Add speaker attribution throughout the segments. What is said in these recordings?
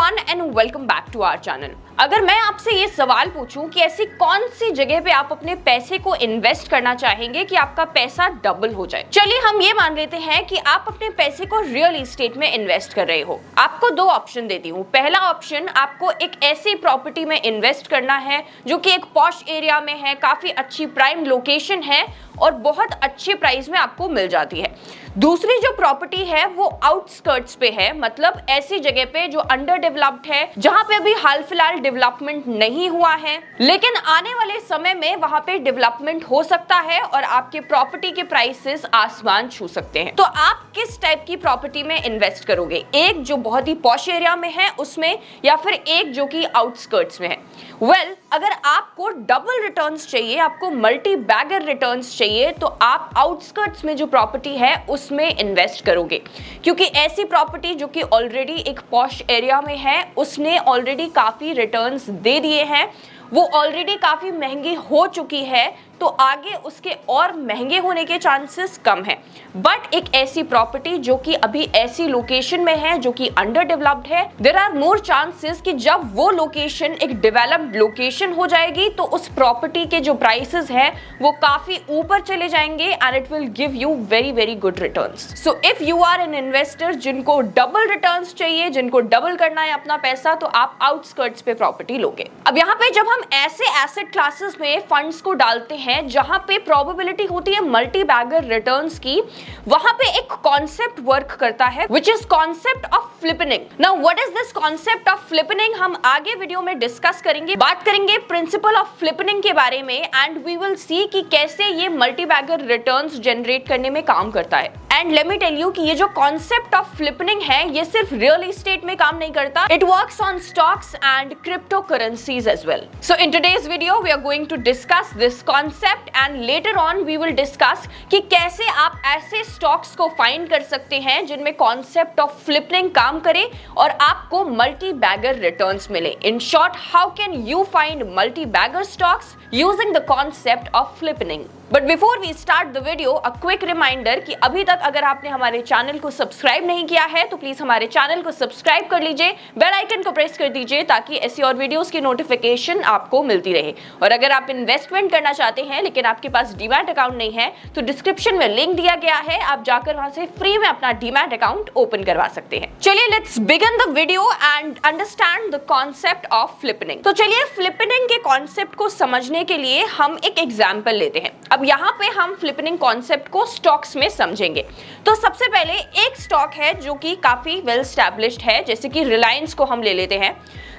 Speaker 1: Everyone and welcome back to our channel. अगर मैं आपसे ये सवाल पूछूं कि ऐसी कौन सी जगह पे आप अपने पैसे को इन्वेस्ट करना चाहेंगे कि आपका पैसा डबल हो जाए, चलिए हम ये मान लेते हैं कि आप अपने पैसे को रियल एस्टेट में इन्वेस्ट कर रहे हो। आपको दो ऑप्शन देती हूँ। पहला ऑप्शन, आपको एक ऐसी प्रॉपर्टी में इन्वेस्ट करना है जो कि एक पॉश एरिया में है, काफी अच्छी प्राइम लोकेशन है और बहुत अच्छे प्राइस में आपको मिल जाती है। दूसरी जो प्रॉपर्टी है वो आउटस्कर्ट्स पे है, मतलब ऐसी जगह पे जो अंडर डेवलप्ड है, जहां पे अभी हाल फिलहाल डेवलपमेंट नहीं हुआ है, लेकिन आने वाले समय में वहां पे डेवलपमेंट हो सकता है और आपके प्रॉपर्टी के प्राइसेस आसमान छू सकते हैं। तो आप किस टाइप की प्रॉपर्टी में इन्वेस्ट करोगे? एक जो बहुत ही पॉश एरिया में है उसमें, या फिर एक जो कि आउटस्कर्ट्स में है? वेल, अगर आपको डबल रिटर्न्स चाहिए, आपको मल्टी बैगर रिटर्न्स चाहिए, तो आप आउटस्कर्ट्स में जो प्रॉपर्टी है उसमें इन्वेस्ट करोगे, क्योंकि ऐसी प्रॉपर्टी जो कि ऑलरेडी एक पॉश एरिया में है उसने ऑलरेडी काफी रिटर्न्स दे दिए हैं, वो ऑलरेडी काफी महंगी हो चुकी है, तो आगे उसके और महंगे होने के चांसेस कम हैं। बट एक ऐसी प्रॉपर्टी जो कि अभी ऐसी लोकेशन में है जो कि अंडर डेवलप्ड है, देयर आर मोर चांसेस कि जब वो लोकेशन एक डेवलप्ड लोकेशन हो जाएगी तो उस प्रॉपर्टी के जो प्राइसेस हैं वो काफी ऊपर चले जाएंगे and it will give you very very good returns. So if you are an investor जिनको डबल रिटर्न्स चाहिए, जिनको डबल करना है अपना पैसा, तो आप आउटस्कर्ट्स पे प्रॉपर्टी लोगे। अब यहाँ पे जब हम ऐसे एसेट क्लासेस में फंड्स को डालते हैं जहां पे प्रोबेबिलिटी होती है मल्टी बैगर रिटर्न्स की, वहां पे एक कॉन्सेप्ट वर्क करता है which is concept of flippening. Now what is this concept of flippening, हम आगे वीडियो में डिस्कस करेंगे, बात करेंगे प्रिंसिपल ऑफ फ्लिपनिंग के बारे में, एंड वी विल सी कि कैसे ये मल्टी बैगर रिटर्न्स जनरेट करने में काम करता है। And let me tell you कि ये जो कॉन्सेप्ट ऑफ फ्लिपनिंग है ये सिर्फ रियल एस्टेट में काम नहीं करता, it works on stocks and crypto currencies as well. So in today's video we are going to discuss this concept and later on we will discuss कि कैसे आप ऐसे स्टॉक्स को फाइंड कर सकते हैं जिनमें कॉन्सेप्ट ऑफ फ्लिपनिंग काम करे और आपको मल्टी बैगर रिटर्न्स मिले। In short, how can you find multi bagger stocks using the concept of flippening. But before we start the video, a quick reminder कि अभी तक अगर आपने हमारे चैनल को सब्सक्राइब नहीं किया है तो प्लीज हमारे चैनल को सब्सक्राइब कर लीजिए, बेल आइकन को प्रेस कर दीजिए ताकि ऐसी और वीडियोस की नोटिफिकेशन आपको मिलती रहे। और अगर आप इन्वेस्टमेंट करना चाहते हैं लेकिन आपके पास डीमैट अकाउंट नहीं है तो डिस्क्रिप्शन में लिंक दिया गया है, आप जाकर वहां से फ्री में अपना डीमैट अकाउंट ओपन करवा सकते हैं। चलिए let's begin the video and understand the concept of flippening. तो चलिए फ्लिपनिंग के कॉन्सेप्ट को समझने के लिए हम एक एग्जाम्पल लेते हैं। अब यहाँ पे हम फ्लिपनिंग कॉन्सेप्ट को स्टॉक्स में समझेंगे। तो सबसे पहले एक स्टॉक है जो कि काफी वेल एस्टैब्लिश्ड है, जैसे कि रिलायंस को हम ले लेते हैं।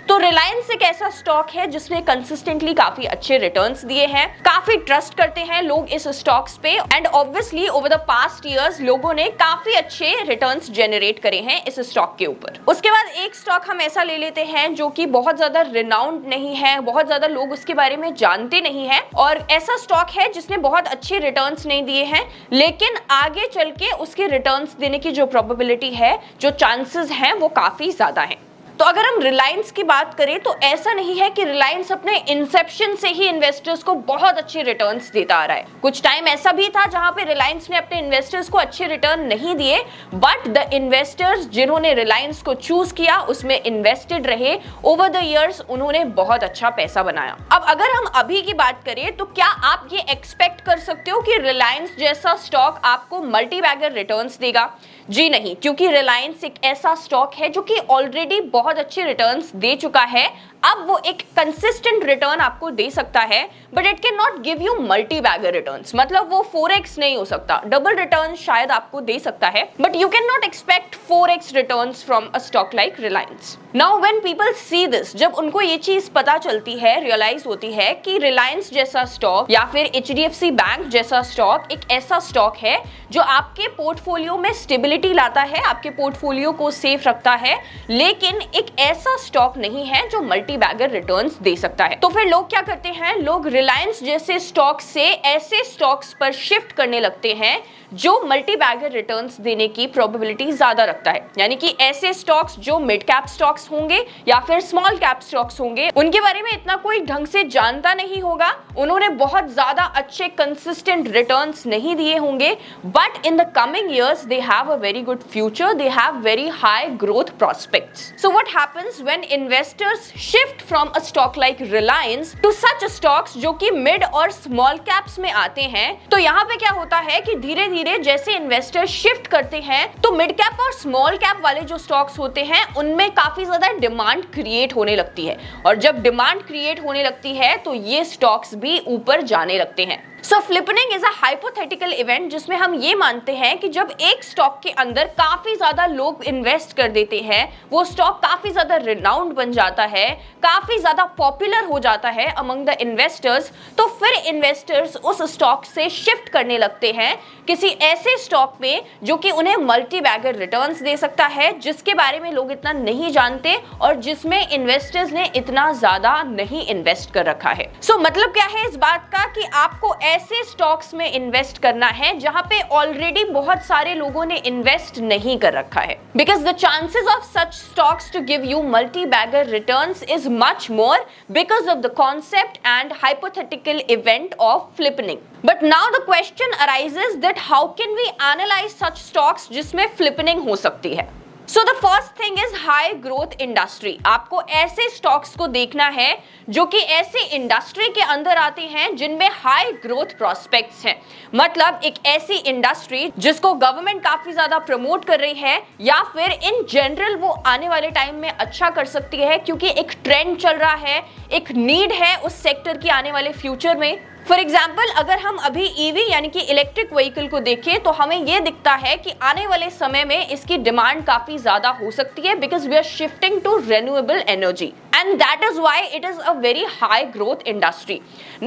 Speaker 1: तो रिलायंस एक ऐसा स्टॉक है जिसने कंसिस्टेंटली काफी अच्छे रिटर्न्स दिए हैं, काफी ट्रस्ट करते हैं लोग इस स्टॉक्स पे, and obviously over the past years लोगों ने काफी अच्छे रिटर्न्स जनरेट करे हैं इस स्टॉक के ऊपर। उसके बाद एक स्टॉक हम ऐसा ले लेते हैं जो कि बहुत ज्यादा रिनाउंड नहीं है, बहुत ज्यादा लोग उसके बारे में जानते नहीं है, और ऐसा स्टॉक है जिसने बहुत अच्छे रिटर्न्स नहीं दिए हैं, लेकिन आगे चल के उसके रिटर्न्स देने की जो प्रोबेबिलिटी है, जो चांसेस हैं, वो काफी ज्यादा है। तो अगर हम रिलायंस की बात करें तो ऐसा नहीं है कि रिलायंस अपने इंसेप्शन से ही इन्वेस्टर्स को बहुत अच्छे रिटर्न्स देता आ रहा है। कुछ टाइम ऐसा भी था जहां पे रिलायंस ने अपने इन्वेस्टर्स को अच्छे रिटर्न नहीं दिए, बट द इन्वेस्टर्स जिन्होंने रिलायंस को चूज किया उसमें इन्वेस्टेड रहे, ओवर द इयर्स उन्होंने बहुत अच्छा पैसा बनाया। अब अगर हम अभी की बात करें तो क्या आप ये एक्सपेक्ट कर सकते हो कि रिलायंस जैसा स्टॉक आपको मल्टी बैगर रिटर्न्स देगा? जी नहीं, क्योंकि रिलायंस एक ऐसा स्टॉक है जो कि ऑलरेडी बहुत अच्छे रिटर्न्स दे चुका है। अब वो एक कंसिस्टेंट रिटर्न आपको दे सकता है, but it can not give you multi bagger returns, मतलब वो 4x नहीं हो सकता। डबल रिटर्न शायद आपको दे सकता है, but you can not expect 4x returns from a stock like Reliance. Now when people see this, जब उनको ये चीज पता चलती है, रियलाइज होती है कि रिलायंस जैसा स्टॉक या फिर HDFC बैंक जैसा स्टॉक एक ऐसा स्टॉक है जो आपके पोर्टफोलियो में स्टेबिलिटी लाता है, आपके पोर्टफोलियो को सेफ रखता है, लेकिन एक ऐसा स्टॉक नहीं है जो मल्टी बैगर रिटर्न्स दे सकता है। तो फिर लोग क्या करते हैं? लोग रिलायंस जैसे स्टॉक से ऐसे स्टॉक्स पर शिफ्ट करने लगते हैं जो मल्टी बैगर रिटर्न्स देने की प्रोबेबिलिटी ज्यादा रखता है। यानी कि ऐसे स्टॉक्स जो मिड कैप स्टॉक्स होंगे या फिर स्मॉल कैप स्टॉक्स होंगे, उनके बारे में इतना कोई ढंग से जानता नहीं होगा, उन्होंने बहुत ज्यादा अच्छे कंसिस्टेंट रिटर्न्स नहीं दिए होंगे, but in the coming years they have a very good future. They have very high growth prospects. So what happens when investors shift from a stock like Reliance to such stocks जो कि mid और small caps में आते हैं? तो यहाँ पे क्या होता है कि धीरे धीरे जैसे इन्वेस्टर शिफ्ट करते हैं तो मिड कैप और स्मॉल कैप वाले जो स्टॉक्स होते हैं उनमें काफी ज्यादा डिमांड क्रिएट होने लगती है, और जब डिमांड क्रिएट होने लगती है तो ये स्टॉक्स भी ऊपर जाने लगते हैं। सो फ्लिपनिंग इज अ हाइपोथेटिकल इवेंट जिसमें हम ये मानते हैं कि जब एक स्टॉक के अंदर काफी ज्यादा लोग इन्वेस्ट कर देते हैं, वो स्टॉक काफी ज्यादा रिनाउंड बन जाता है, काफी ज्यादा पॉपुलर हो जाता है अमंग द इन्वेस्टर्स, तो फिर इन्वेस्टर्स उस स्टॉक से शिफ्ट करने लगते हैं किसी ऐसे स्टॉक में जो कि उन्हें मल्टी बैगर रिटर्न्स दे सकता है, जिसके बारे में लोग इतना नहीं जानते और जिसमें इन्वेस्टर्स ने इतना ज्यादा नहीं इन्वेस्ट कर रखा है। सो मतलब क्या है इस बात का कि आपको ऐसे स्टॉक्स में इन्वेस्ट करना है जहां पे ऑलरेडी बहुत सारे लोगों ने इन्वेस्ट नहीं कर रखा है, because the chances of such stocks to give you multi bagger returns is much more because of the concept and hypothetical event of flippening. But now the question arises that how can we analyse such stocks जिसमें flippening हो सकती है। So the first thing is high growth industry. आपको ऐसे stocks को देखना है जो कि ऐसे इंडस्ट्री के अंदर आते हैं जिनमें हाई ग्रोथ प्रोस्पेक्ट्स हैं, मतलब एक ऐसी इंडस्ट्री जिसको गवर्नमेंट काफी ज्यादा प्रमोट कर रही है या फिर इन जनरल वो आने वाले टाइम में अच्छा कर सकती है क्योंकि एक ट्रेंड चल रहा है, एक नीड है उस सेक्टर की आने वाले फ्यूचर में। फॉर एग्जाम्पल अगर हम अभी ईवी यानी कि इलेक्ट्रिक व्हीकल को देखें तो हमें यह दिखता है कि आने वाले समय में इसकी डिमांड काफी ज्यादा हो सकती है because we are shifting to renewable energy and that is why it is a very high growth industry.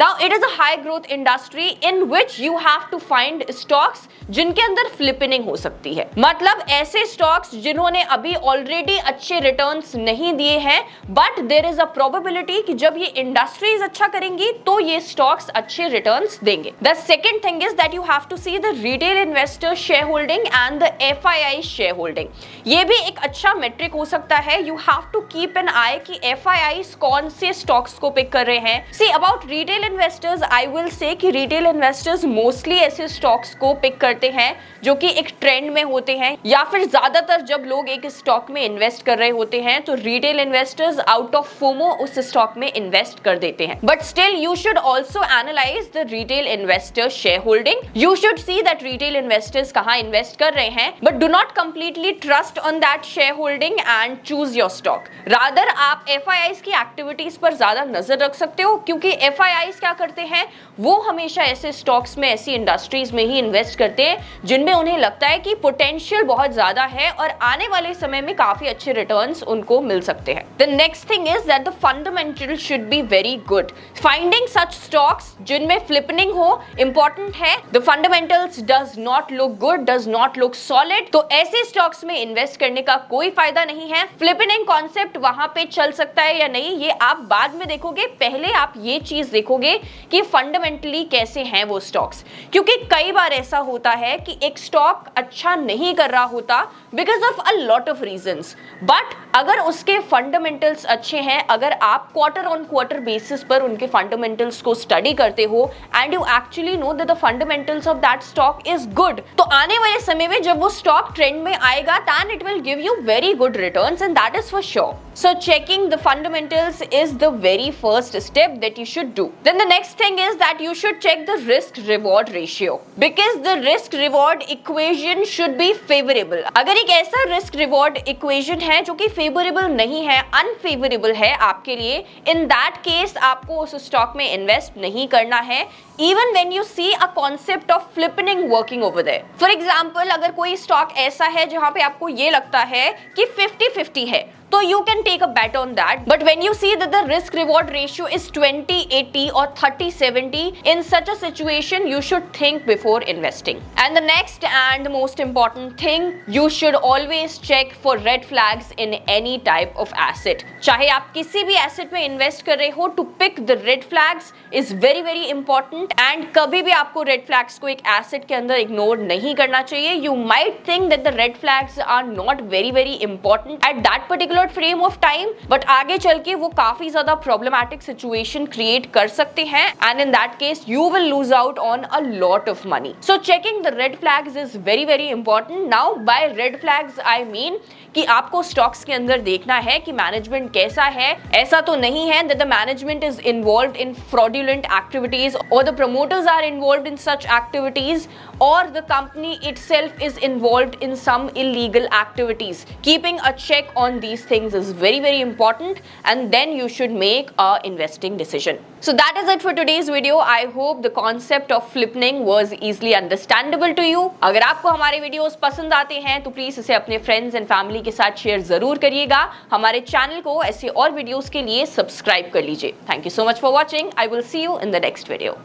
Speaker 1: Now it is a high growth industry in which you have to find stocks जिनके अंदर flipping हो सकती है, मतलब ऐसे stocks जिन्होंने अभी already अच्छे रिटर्न्स नहीं दिए हैं but there is a probability कि जब ये इंडस्ट्रीज अच्छा करेंगी तो ये स्टॉक्स अच्छे रिटर्न्स देंगे। The second thing is that you have to see the retail investor share holding and the FII share holding. ये भी एक अच्छा मेट्रिक हो सकता है। You have to keep an eye कि FIIs कौन से स्टॉक्स को पिक कर रहे हैं। See about retail investors I will say कि रिटेल इन्वेस्टर्स मोस्टली ऐसे स्टॉक्स को पिक करते हैं जो कि एक ट्रेंड में होते हैं, या फिर ज्यादातर जब लोग एक स्टॉक में इन्वेस्ट कर रहे होते हैं तो retail investors out of FOMO उस स्टॉक में इन्वेस्ट कर देते हैं। But still you should also analyse the retail investor share holding. You should see that retail investors कहां इन्वेस्ट कर रहे हैं, but do not completely trust on that share holding and choose your stock. Rather आप FIIs की activities पर ज्यादा नजर रख सकते हो क्योंकि FIIs क्या करते हैं, वो हमेशा ऐसे स्टॉक्स में ऐसी इंडस्ट्रीज में ही इन्वेस्ट करते हैं जिनमें उन्हें लगता है कि पोटेंशियल बहुत ज्यादा है और आने वाले समय में काफी अच्छे रिटर्न्स उनको मिल सकते हैं। The next thing is that the fundamental should be very good. Finding such stocks जिनमें फ्लिपनिंग हो इंपॉर्टेंट है। The fundamentals does not look good, does not look solid, तो ऐसे स्टॉक्स में इन्वेस्ट करने का कोई फायदा नहीं है। फ्लिपनिंग कॉन्सेप्ट वहां पे चल सकता है या नहीं ये आप बाद में देखोगे, पहले आप ये चीज देखोगे कि फंडामेंटली कैसे हैं वो स्टॉक्स, क्योंकि कई बार ऐसा होता है कि एक स्टॉक अच्छा नहीं कर रहा होता because of a lot of reasons, but अगर उसके फंडामेंटल्स अच्छे हैं, अगर आप क्वार्टर ऑन क्वार्टर बेसिस पर उनके फंडामेंटल्स को स्टडी करते हो and you actually know that the fundamentals of that stock is good, तो आने वाले समय में जब वो स्टॉक ट्रेंड में आएगा then it will give you very good returns and that is for sure. So checking the fundamentals is the very first step that you should do. Then the next thing is that you should check the risk reward ratio because the risk reward equation should be favorable. अगर एक ऐसा risk reward equation है जो कि favorable नहीं है, unfavorable है आपके लिए, in that case आपको उस स्टॉक में इन्वेस्ट नहीं करना है even when you see a concept of flippening working over there. For example, अगर कोई स्टॉक ऐसा है जहां पे आपको ये लगता है कि 50-50 है तो you can take a bet on that, but when you see that the risk reward ratio is 20-80 or 30-70, in such a situation you should think before investing. And the next and the most important thing, you should always check for red flags in any type of asset. चाहे आप किसी भी asset में invest कर रहे हो, to pick the red flags is very important. Important and कभी भी आपको रेड फ्लैग्स को एक एसेट के अंदर इग्नोर नहीं करना चाहिए. You might think that the red flags are not very very important at that particular frame of time, but आगे चल के वो काफी ज्यादा प्रॉब्लमैटिक सिचुएशन क्रिएट कर सकते हैं and in that case you will lose out on a lot of money. So checking the red flags is very very important. Now by red flags I mean कि आपको stocks के अंदर देखना है कि मैनेजमेंट कैसा है. ऐसा तो नहीं है that the management is involved in fraudulent activities or the promoters are involved in such activities or the company itself is involved in some illegal activities. Keeping a check on these things is very very important and then you should make a investing decision. So that is it for today's video. I hope the concept of flipping was easily understandable to you. अगर आपको हमारे videos पसंद आते हैं तो please इसे अपने friends and family के साथ शेयर जरूर करिएगा. हमारे चैनल को ऐसे और वीडियोस के लिए सब्सक्राइब कर लीजिए. Thank you so much for watching. I will see you in the next video.